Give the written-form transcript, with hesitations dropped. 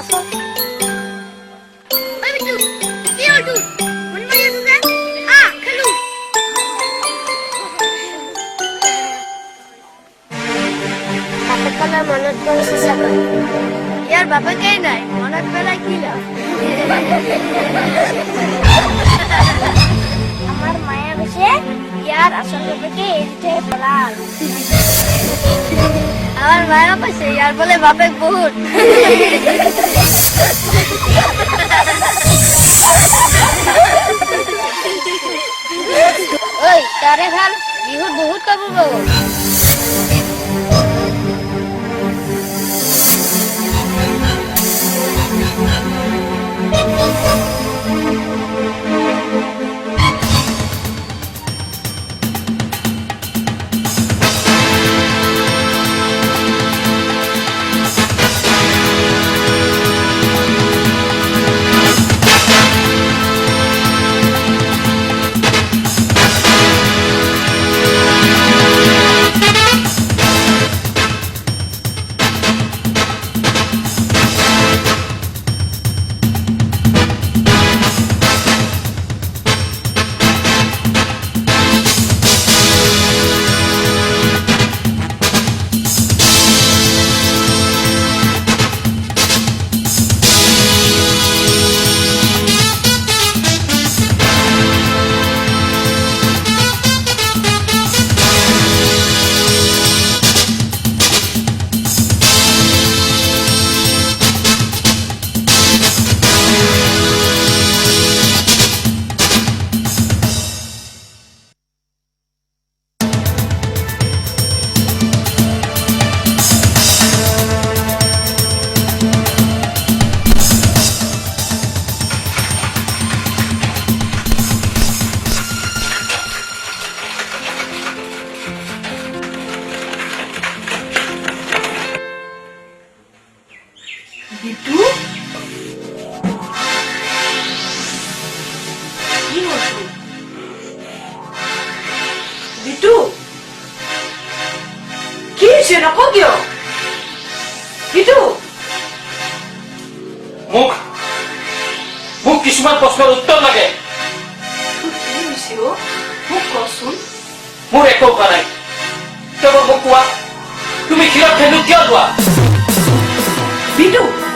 আছো ঐ বিটু কি হ'ল তোৰ মন মাৰি আছো যে খেলো বাপেকলৈ মনত পৰিছে চাগৈ ইয়াৰ বাপেকেই নাই মনত পেলাই কি লাভ আমাৰ মায়ে কৈছে ইয়াৰ আচল বাপেকে এৰিথৈ পলাল আমাৰ মায়া পাশে यार বলে বাপেক বহুত ওই তাৰে ভাল বিহুত বহুত কাপোৰ পাব মোক কিছুমান প্ৰশ্নৰ উত্তৰ লাগে মোৰ একো কোৱা নাই কেৱল মোক কোৱা তুমি ক্ষীৰত খেলু কিয় লোৱা বিটু